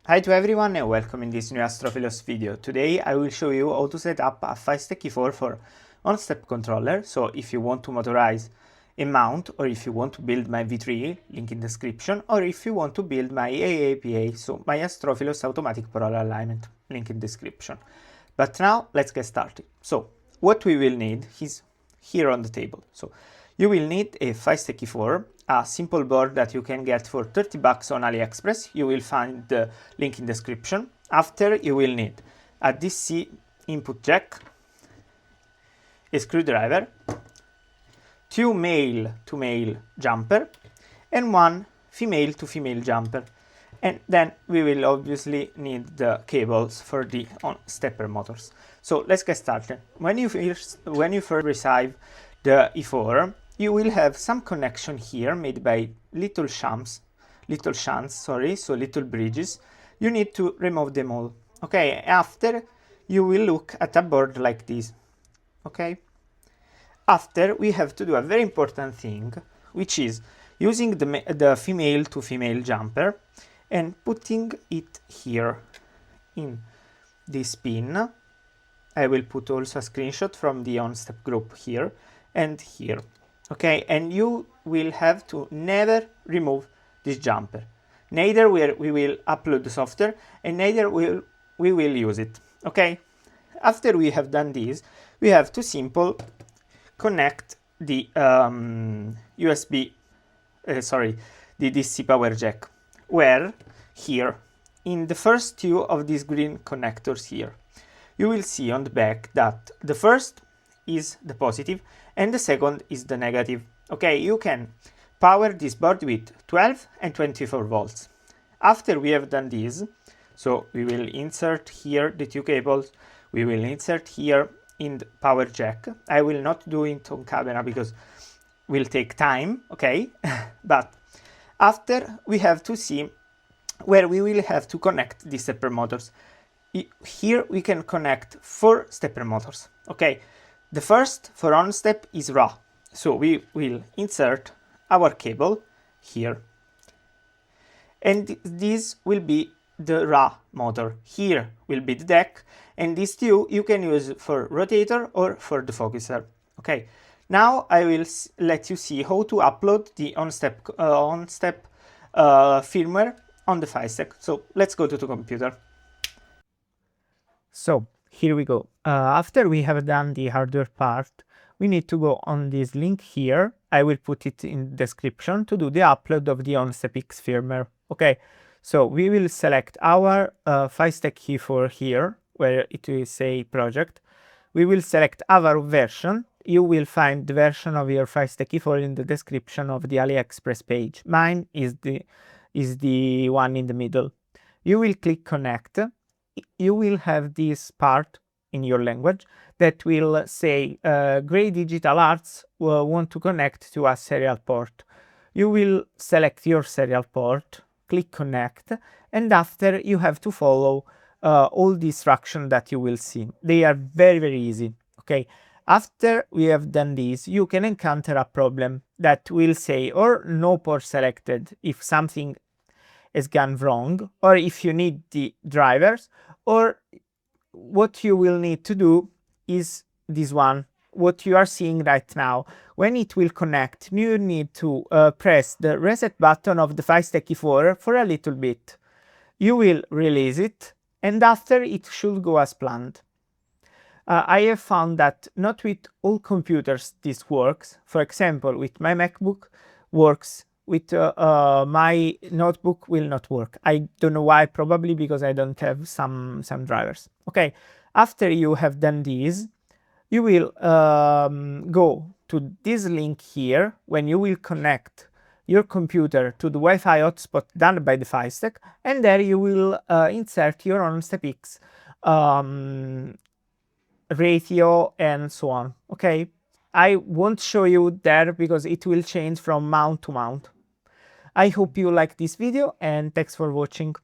Hi to everyone and welcome in this new Astrophilos video. Today I will show you how to set up a Fysetc E4 for OnStep controller. So if you want to motorize a mount, or if you want to build my V3, link in description, or if you want to build my AAPA, so my Astrophilos automatic polar alignment, link in description. But now let's get started. So what we will need is here on the table. So you will need a Fysetc E4, a simple board that you can get for 30 bucks on AliExpress. You will find the link in description. After, you will need a DC input jack, a screwdriver, two male-to-male jumper, and one female-to-female jumper. And then we will obviously need the cables for the stepper motors. So let's get started. When you first receive the E4, you will have some connection here made by little shunts, so little bridges. You need to remove them all. Okay, after you will look at a board like this. Okay, after we have to do a very important thing, which is using the female to female jumper and putting it here in this pin. I will put also a screenshot from the OnStep group here and here. Okay, and you will have to never remove this jumper. Neither we will upload the software and neither we will use it. Okay, after we have done this, we have to simply connect the the DC power jack, where here in the first two of these green connectors here, you will see on the back that the first is the positive and the second is the negative. Okay, you can power this board with 12 and 24 volts. After we have done this, so we will insert here the two cables, we will insert here in the power jack. I will not do it on camera because it will take time, okay? But after we have to see where we will have to connect the stepper motors. Here we can connect 4 stepper motors, okay? The first for OnStep is raw, so we will insert our cable here. And this will be the raw motor. Here will be the deck, and these two you can use for rotator or for the focuser. Okay, now I will let you see how to upload the OnStep firmware on the Fysetc. So let's go to the computer. So here we go. After we have done the hardware part, we need to go on this link here. I will put it in the description to do the upload of the OnStepX firmware. Okay, so we will select our Fysetc E4 here, where it will say project. We will select our version. You will find the version of your Fysetc E4 in the description of the AliExpress page. Mine is the one in the middle. You will click connect. You will have this part in your language that will say Gray Digital Arts want to connect to a serial port. You will select your serial port, click connect, and after you have to follow all the instructions that you will see. They are very easy. Okay, after we have done this, you can encounter a problem that will say or no port selected if something has gone wrong, or if you need the drivers, or what you will need to do is this one, what you are seeing right now. When it will connect, you need to press the reset button of the Fysetc E4 for a little bit. You will release it, and after it should go as planned. I have found that not with all computers this works. For example, with my MacBook works, with my notebook will not work. I don't know why, probably because I don't have some drivers. Okay, after you have done this, you will go to this link here when you will connect your computer to the Wi-Fi hotspot done by the Fysetc, and there you will insert your OnStepX ratio and so on. Okay, I won't show you there because it will change from mount to mount. I hope you like this video and thanks for watching.